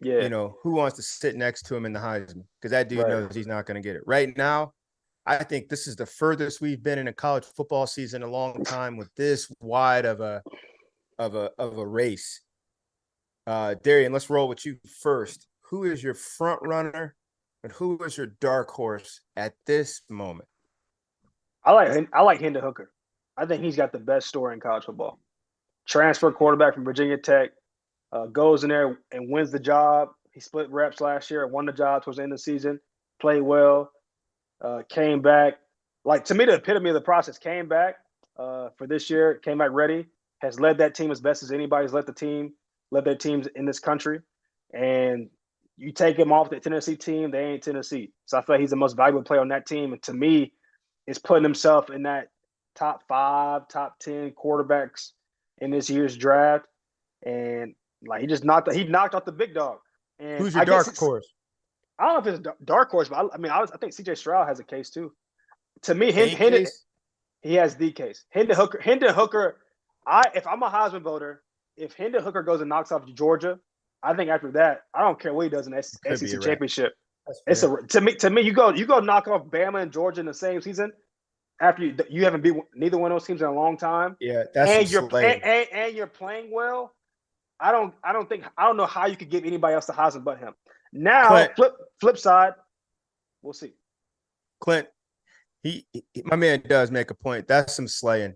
Yeah. who wants to sit next to him in the Heisman? Because that dude Right. knows he's not going to get it. Right now, I think this is the furthest we've been in a college football season in a long time with this wide of a race. Darien, let's roll with you first. Who is your front runner and who is your dark horse at this moment? I like Hendon Hooker. I think he's got the best story in college football. Transfer quarterback from Virginia Tech, goes in there and wins the job. He split reps last year, won the job towards the end of the season, played well, came back. Like, to me, the epitome of the process, came back for this year, came back ready, has led that team as best as anybody's led their teams in this country. And you take him off the Tennessee team, they ain't Tennessee. So I feel like he's the most valuable player on that team. And to me, it's putting himself in that top 5, top 10 quarterbacks in this year's draft. And like, he knocked out the big dog. And who's your dark horse? I don't know if it's a dark horse, but I think CJ Stroud has a case too. To me, he has the case. Hendon Hooker. If I'm a Heisman voter, if Hendon Hooker goes and knocks off Georgia, I think after that, I don't care what he does in the SEC championship. It's to me. You go knock off Bama and Georgia in the same season after you haven't beat neither one of those teams in a long time. Yeah, that's and you're playing well. I don't know how you could give anybody else the Heisman but him. Now, Clint, flip side, we'll see. Clint, he my man does make a point. That's some slaying.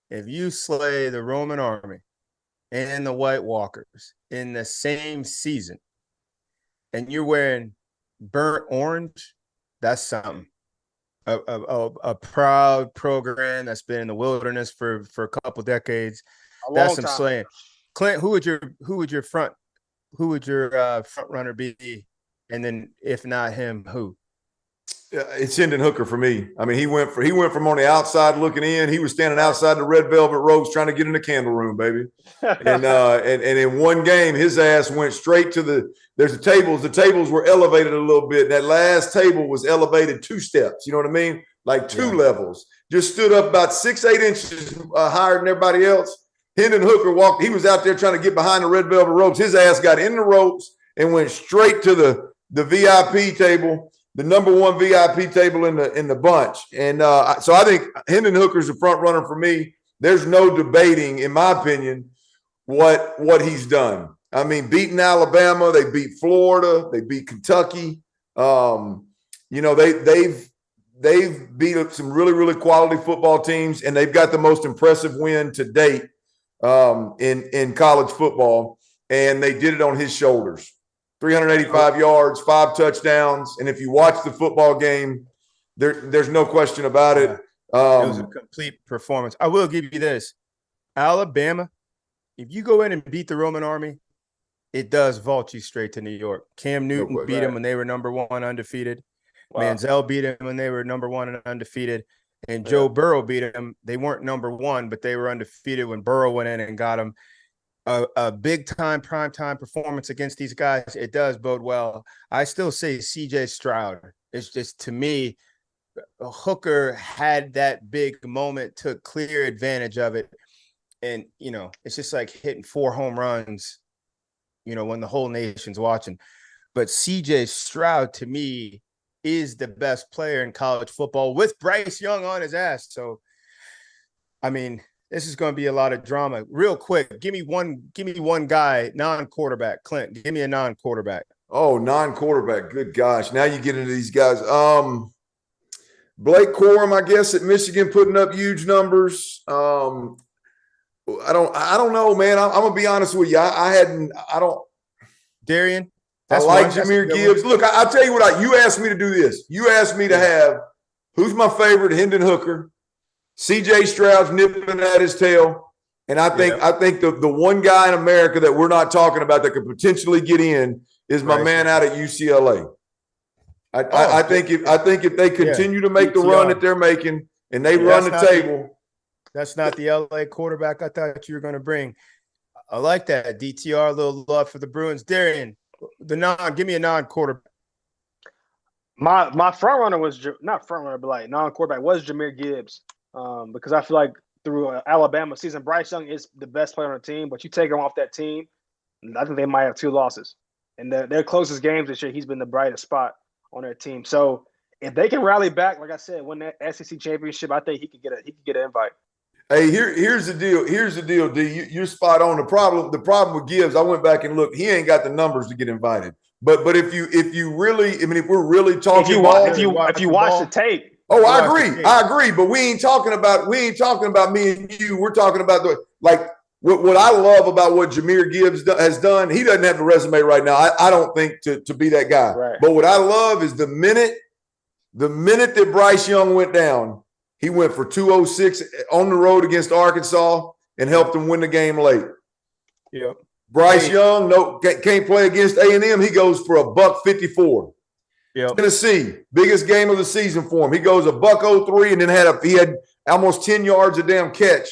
If you slay the Roman army and the White Walkers in the same season, and you're wearing burnt orange, that's something. A proud program that's been in the wilderness for a couple decades. That's some slaying. Clint, who would your front runner be? And then if not him, who? It's Hendon Hooker for me. I mean, he went from on the outside looking in. He was standing outside the red velvet ropes trying to get in the candle room, baby. And in one game, his ass went straight to there's the tables. The tables were elevated a little bit. That last table was elevated 2 steps. You know what I mean? Like 2 levels. Just stood up about 6-8 inches higher than everybody else. Hendon Hooker walked. He was out there trying to get behind the red velvet ropes. His ass got in the ropes and went straight to the VIP table, the number 1 VIP table in the bunch. And so I think Hendon Hooker's the front runner for me. There's no debating, in my opinion, what he's done. I mean, beating Alabama, they beat Florida, they beat Kentucky. They've beat up some really, really quality football teams, and they've got the most impressive win to date in college football, and they did it on his shoulders. 385 yards, 5 touchdowns, and if you watch the football game, there's no question about it. It was a complete performance. I will give you this. Alabama, if you go in and beat the Roman army, it does vault you straight to New York. Cam Newton beat them when they were number 1 undefeated. Wow. Manziel beat them when they were number 1 and undefeated. And Joe Burrow beat them. They weren't number 1, but they were undefeated when Burrow went in and got them. A big-time, prime-time performance against these guys, it does bode well. I still say CJ Stroud. It's just, to me, Hooker had that big moment, took clear advantage of it. And, it's just like hitting 4 home runs, when the whole nation's watching. But CJ Stroud, to me, is the best player in college football with Bryce Young on his ass. So, I mean, this is going to be a lot of drama. Real quick, give me one guy, non-quarterback. Clint, give me a non-quarterback. Oh, non-quarterback. Good gosh. Now you get into these guys. Blake Corum, I guess, at Michigan, putting up huge numbers. I don't know, man. I'm gonna be honest with you. Darien. I like Jahmyr Gibbs. Look, I'll tell you what. You asked me to do this. You asked me to have who's my favorite, Hendon Hooker. CJ Stroud's nipping at his tail. And I think the one guy in America that we're not talking about that could potentially get in is my man out at UCLA. I think if they continue to make the run that they're making and they run the table. That's not the LA quarterback I thought you were going to bring. I like that. DTR, a little love for the Bruins. Darien, give me a non-quarterback. My front runner was not front runner, but like non-quarterback was Jahmyr Gibbs, because I feel like through Alabama season, Bryce Young is the best player on the team. But you take him off that team, I think they might have 2 losses. And their closest games this year, he's been the brightest spot on their team. So if they can rally back, like I said, win that SEC championship, I think he could get an invite. Hey, here's the deal. Here's the deal, D. You're spot on. The problem with Gibbs, I went back and looked. He ain't got the numbers to get invited. But if you really, I mean, if we're really talking, if you watch the tape. Oh, I agree. But we ain't talking about me and you. We're talking about what I love about what Jahmyr Gibbs has done. He doesn't have the resume right now. I don't think to be that guy. Right. But what I love is the minute that Bryce Young went down, he went for 206 on the road against Arkansas and helped them win the game late. Yep. Bryce Young can't play against A&M. He goes for $154. Yep. Tennessee, biggest game of the season for him. He goes $103 and then he had almost 10 yards a damn catch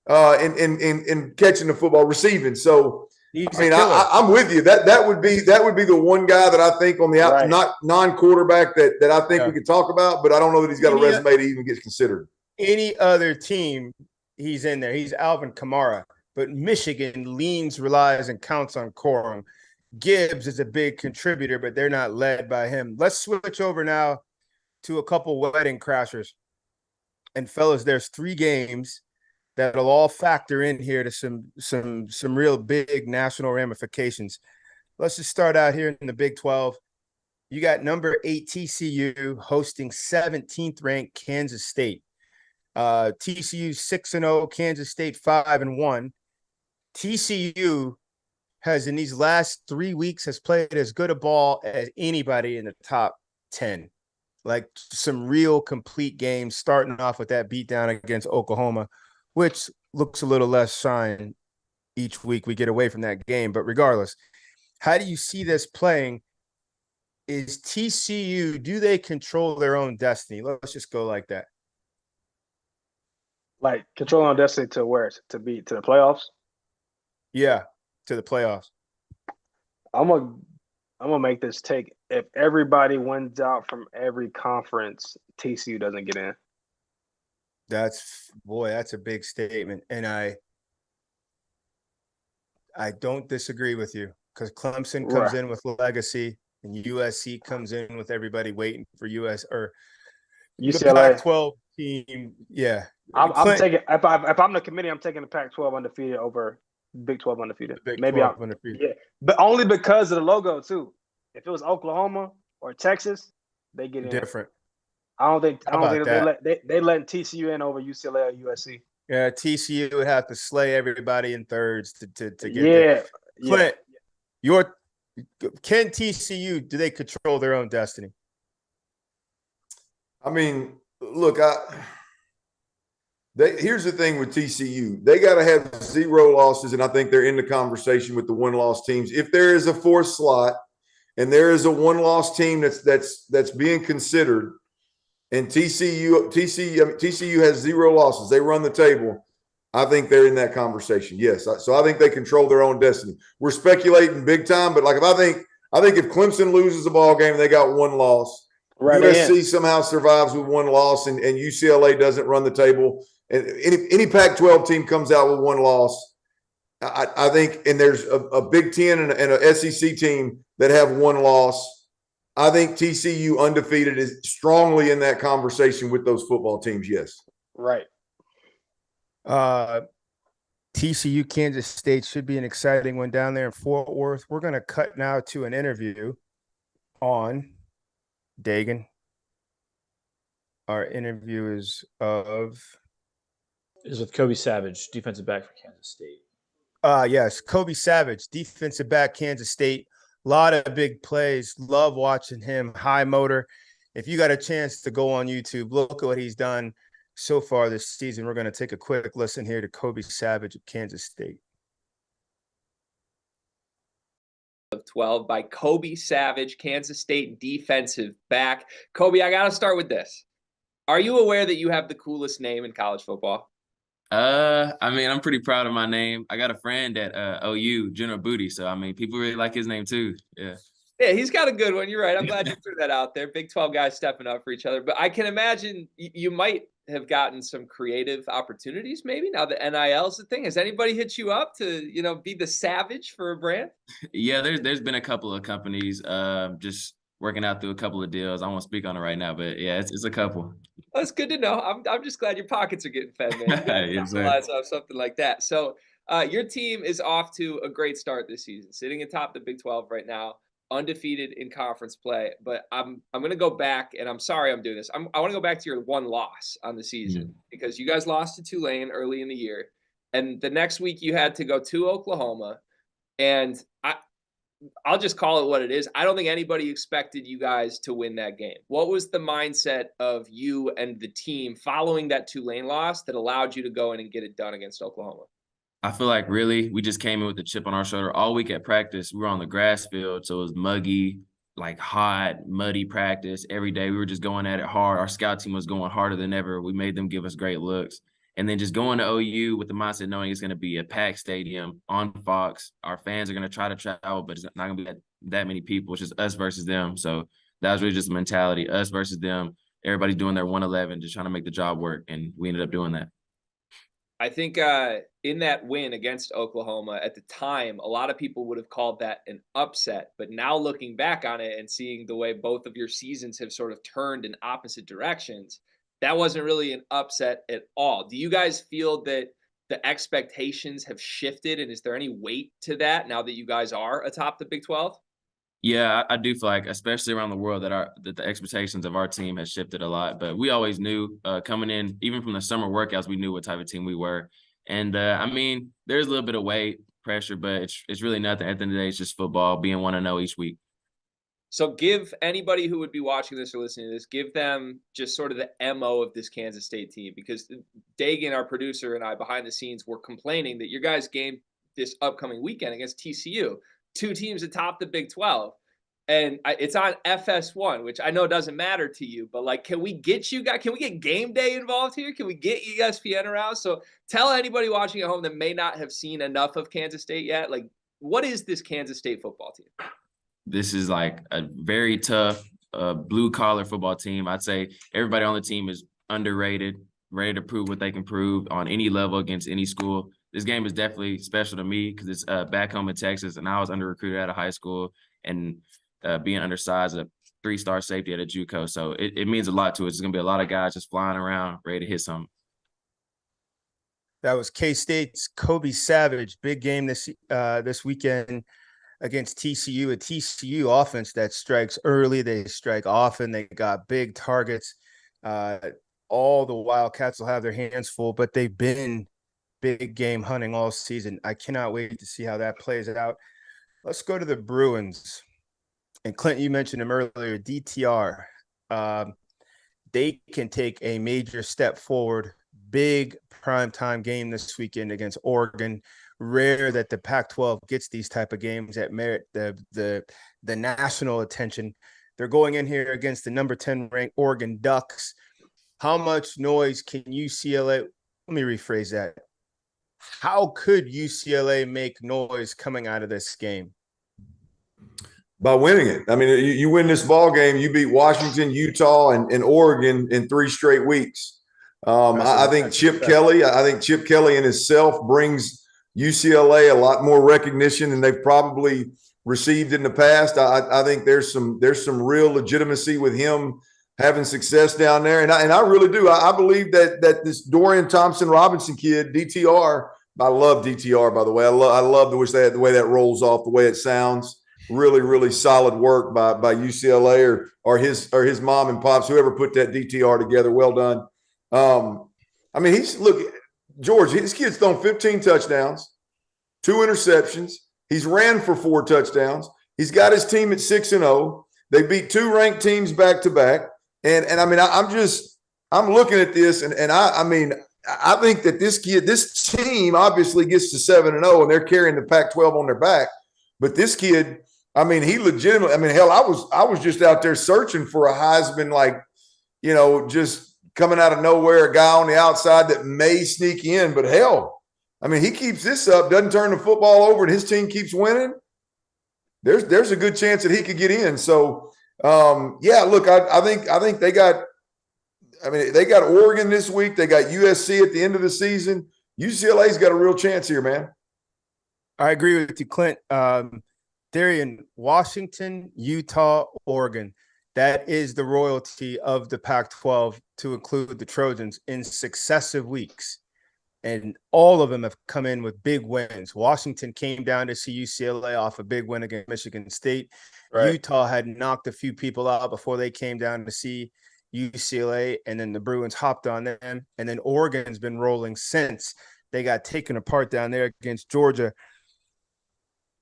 in catching the football, receiving. So I'm with you. That would be the one guy that I think on the out, not non-quarterback that I think we could talk about, but I don't know that he's got a resume to even get considered. Any other team, he's in there. He's Alvin Kamara, but Michigan relies, and counts on Corum. Gibbs is a big contributor, but they're not led by him. Let's switch over now to a couple wedding crashers. And fellas, there's 3 games that'll all factor in here to some real big national ramifications. Let's just start out here in the Big 12. You got number 8 TCU hosting 17th ranked Kansas State. TCU 6-0, Kansas State 5-1. TCU has in these last 3 weeks has played as good a ball as anybody in the top 10. Like some real complete games, starting off with that beatdown against Oklahoma, which looks a little less shine each week we get away from that game. But regardless, how do you see this playing? Is TCU, do they control their own destiny? Let's just go like that. Like control their own destiny to where? To the playoffs? Yeah, to the playoffs. I'm gonna make this take. If everybody wins out from every conference, TCU doesn't get in. That's a big statement. And I don't disagree with you, because Clemson comes in with legacy and USC comes in with everybody waiting for UCLA. The Pac-12 team. Yeah. I'm taking, if I'm the committee, I'm taking the Pac-12 undefeated over Big 12 undefeated. Maybe I'm undefeated. Yeah. But only because of the logo too. If it was Oklahoma or Texas, they get in. Different. I don't think they letting TCU in over UCLA or USC. Yeah, TCU would have to slay everybody in thirds to get there. Clint, can TCU, do they control their own destiny? I mean, look, here's the thing with TCU. They got to have 0 losses, and I think they're in the conversation with the 1-loss teams. If there is a 4th slot and there is a 1-loss team that's being considered, and TCU has 0 losses, they run the table, I think they're in that conversation. Yes. So I think they control their own destiny. We're speculating big time, but I think if Clemson loses a ball game, they got 1 loss. USC somehow survives with 1 loss, and UCLA doesn't run the table, and any Pac-12 team comes out with 1 loss, I think, and there's a Big Ten and a SEC team that have 1 loss, I think TCU undefeated is strongly in that conversation with those football teams. Yes. Right. TCU Kansas State should be an exciting one down there in Fort Worth. We're going to cut now to an interview on Dagan. Our interview is with Kobe Savage, defensive back for Kansas State. Yes, Kobe Savage, defensive back, Kansas State. A lot of big plays. Love watching him. High motor. If you got a chance to go on YouTube, look at what he's done so far this season. We're going to take a quick listen here to Kobe Savage of Kansas State. Of 12 by Kobe Savage, Kansas State defensive back. Kobe, I got to start with this. Are you aware that you have the coolest name in college football? I mean, I'm pretty proud of my name. I got a friend at OU, General Booty, so I mean, people really like his name too. Yeah. Yeah, he's got a good one. You're right. I'm glad you threw that out there. Big 12 guys stepping up for each other. But I can imagine you might have gotten some creative opportunities maybe now that NIL is the thing. Has anybody hit you up to, be the savage for a brand? Yeah, there's been a couple of companies just working out through a couple of deals. I won't speak on it right now, but yeah, it's a couple. That's good to know. I'm just glad your pockets are getting fed, man. You got to Yes, sir. capitalize off something like that. So your team is off to a great start this season, sitting atop the Big 12 right now, undefeated in conference play. But I'm going to go back, and I'm sorry I'm doing this. I want to go back to your one loss on the season because you guys lost to Tulane early in the year, and the next week you had to go to Oklahoma, and I'll just call it what it is. I don't think anybody expected you guys to win that game. What was the mindset of you and the team following that Tulane loss that allowed you to go in and get it done against Oklahoma? I feel like really we just came in with a chip on our shoulder all week at practice. We were on the grass field, so it was muggy, like hot, muddy practice every day. We were just going at it hard. Our scout team was going harder than ever. We made them give us great looks. And then just going to OU with the mindset knowing it's going to be a packed stadium on Fox. Our fans are going to try to travel, but it's not going to be that many people. It's just us versus them. So that was really just the mentality, us versus them. Everybody's doing their 111, just trying to make the job work, and we ended up doing that. I think in that win against Oklahoma at the time, a lot of people would have called that an upset. But now looking back on it and seeing the way both of your seasons have sort of turned in opposite directions, that wasn't really an upset at all. Do you guys feel that the expectations have shifted, and is there any weight to that now that you guys are atop the Big 12? Yeah, I do feel like, especially around the world, that the expectations of our team has shifted a lot. But we always knew coming in, even from the summer workouts, we knew what type of team we were. And I mean, there's a little bit of weight, pressure, but it's really nothing. At the end of the day, it's just football, being 1-0 each week. So give anybody who would be watching this or listening to this, give them just sort of the MO of this Kansas State team, because Dagan, our producer, and I behind the scenes were complaining that your guys' game this upcoming weekend against TCU, two teams atop the Big 12, and it's on FS1, which I know doesn't matter to you, but like, can we get game day involved here? Can we get ESPN around? So tell anybody watching at home that may not have seen enough of Kansas State yet, like, what is this Kansas State football team? This is like a very tough blue-collar football team. I'd say everybody on the team is underrated, ready to prove what they can prove on any level against any school. This game is definitely special to me because it's back home in Texas, and I was under-recruited out of high school and being undersized, a 3-star safety at a JUCO. So it means a lot to us. There's going to be a lot of guys just flying around, ready to hit something. That was K-State's Kobe Savage. Big game this weekend against TCU, a TCU offense that strikes early. They strike often. They got big targets. All the Wildcats will have their hands full, but they've been big game hunting all season. I cannot wait to see how that plays out. Let's go to the Bruins. And Clint, you mentioned him earlier, DTR. They can take a major step forward. Big primetime game this weekend against Oregon. Rare that the Pac-12 gets these type of games that merit the national attention. They're going in here against the number 10 ranked Oregon Ducks. How much noise can UCLA? Let me rephrase that. How could UCLA make noise coming out of this game? By winning it. I mean, you win this ball game, you beat Washington, Utah, and Oregon in 3 straight weeks. I think Chip Kelly in himself brings UCLA a lot more recognition than they've probably received in the past. I think there's some real legitimacy with him having success down there, and I really do. I believe that this Dorian Thompson-Robinson kid, DTR. I love DTR, by the way. I love the way that rolls off, the way it sounds. Really, really solid work by UCLA or his mom and pops, whoever put that DTR together. Well done. I mean, George, his kid's thrown 15 touchdowns, 2 interceptions. He's ran for 4 touchdowns. He's got his team at 6-0. They beat 2 ranked teams back to back. And I mean, I'm looking at this, and I think that this team obviously gets to 7-0, and they're carrying the Pac-12 on their back. But this kid, I mean, he legitimately. I mean, hell, I was just out there searching for a Heisman, like, just coming out of nowhere, a guy on the outside that may sneak in. But hell, I mean, he keeps this up, doesn't turn the football over, and his team keeps winning. there's a good chance that he could get in. So yeah, look, I think they got Oregon this week. They got USC at the end of the season. UCLA's got a real chance here, man. I agree with you, Clint. Darien, Washington, Utah, Oregon. That is the royalty of the Pac-12 to include the Trojans in successive weeks. And all of them have come in with big wins. Washington came down to see UCLA off a big win against Michigan State. Right. Utah had knocked a few people out before they came down to see UCLA, and then the Bruins hopped on them. And then Oregon's been rolling since they got taken apart down there against Georgia.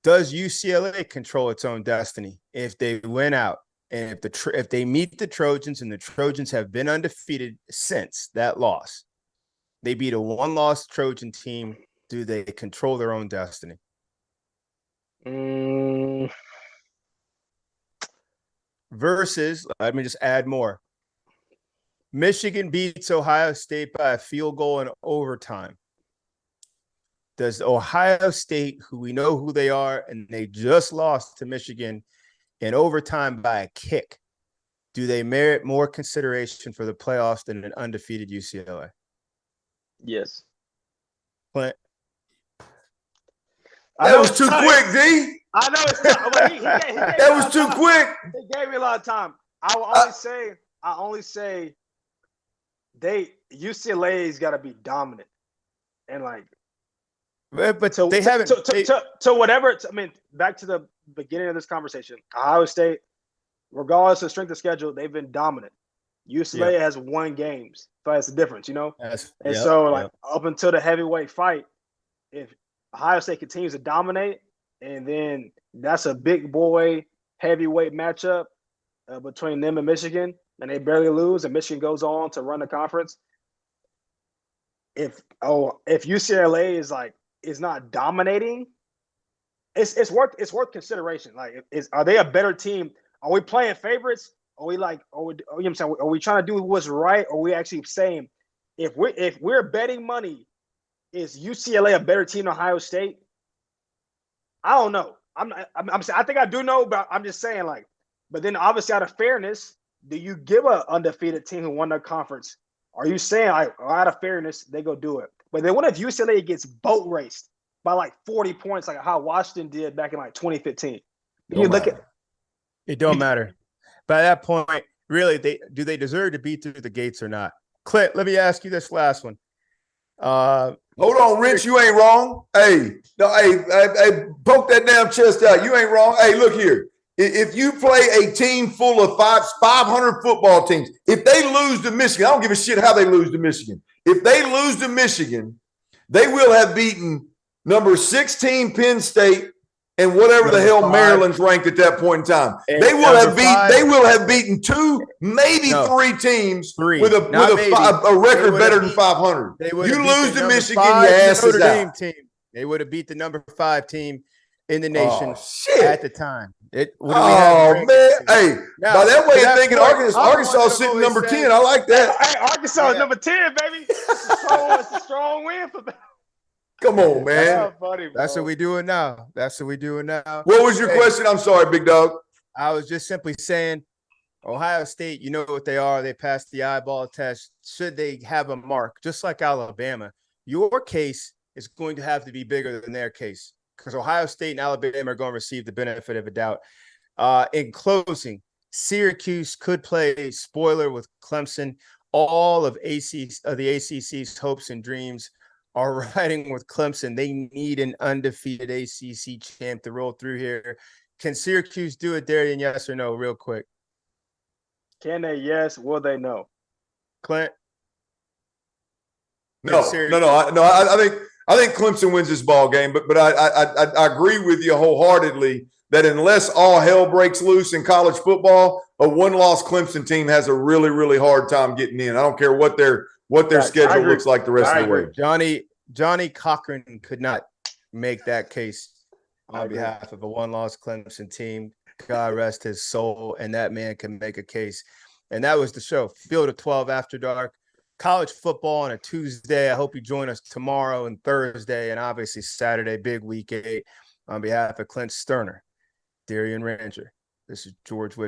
Does UCLA control its own destiny if they win out? And if they meet the Trojans, and the Trojans have been undefeated since that loss, they beat a one-loss Trojan team. Do they control their own destiny? Versus, let me just add more. Michigan beats Ohio State by a field goal in overtime. Does Ohio State, who we know who they are, and they just lost to Michigan in overtime by a kick, do they merit more consideration for the playoffs than an undefeated UCLA? Yes. Clint? That was too quick, D. I know it's not. That was too quick. He gave me a lot of time. I only say UCLA's got to be dominant, and like, but they haven't to whatever. I mean, back to the beginning of this conversation. Ohio State, regardless of strength of schedule, they've been dominant. UCLA has won games, so that's the difference, you know. Up until the heavyweight fight, if Ohio State continues to dominate, and then that's a big boy heavyweight matchup between them and Michigan, and they barely lose, and Michigan goes on to run the conference. If UCLA is not dominating, it's worth consideration. Like, are they a better team? Are we playing favorites? Are we are we trying to do what's right? Or are we actually saying if we're betting money, is UCLA a better team than Ohio State? I don't know. I think I do know, but I'm just saying, like, but then obviously out of fairness, do you give an undefeated team who won the conference? Are you saying, like, out of fairness, they go do it? But then what if UCLA gets boat raced by like 40 points, like how Washington did back in like 2015? It don't matter. By that point, really, do they deserve to beat through the gates or not? Clint, let me ask you this last one. Hold on, Rich, you ain't wrong. Hey, poke that damn chest out. You ain't wrong. Hey, look here. If you play a team full of 500 football teams, if they lose to Michigan, I don't give a shit how they lose to Michigan. If they lose to Michigan, they will have beaten number 16 Penn State and whatever the hell Maryland's ranked at that point in time. They will have beaten 2, maybe 3 teams with a record better than 500. You lose to Michigan, your ass is out. They would have beat the number 5 team in the nation at the time. Man. Hey, by that way of thinking, Arkansas sitting number 10. I like that. Hey, Arkansas is number 10, baby. It's a strong win for them. Come on, man. That's what we doing now. What was your question? I'm sorry, big dog. I was just simply saying, Ohio State, you know what they are. They passed the eyeball test. Should they have a mark, just like Alabama, your case is going to have to be bigger than their case, because Ohio State and Alabama are going to receive the benefit of a doubt. In closing, Syracuse could play spoiler with Clemson. All of the ACC's hopes and dreams are riding with Clemson. They need an undefeated ACC champ to roll through here. Can Syracuse do it, Darien? Yes or no, real quick? Can they? Yes. Will they? No. Clint? No. I think Clemson wins this ball game, but I agree with you wholeheartedly that unless all hell breaks loose in college football, a one-loss Clemson team has a really, really hard time getting in. I don't care what their schedule looks like the rest of the way. Johnny Cochran could not make that case on behalf of a one-loss Clemson team. God rest his soul, and that man can make a case. And that was the show. Field of 12 After Dark. College football on a Tuesday. I hope you join us tomorrow and Thursday, and obviously Saturday, big week 8, on behalf of Clint Stoerner. Darien Rencher. This is George Whitfield.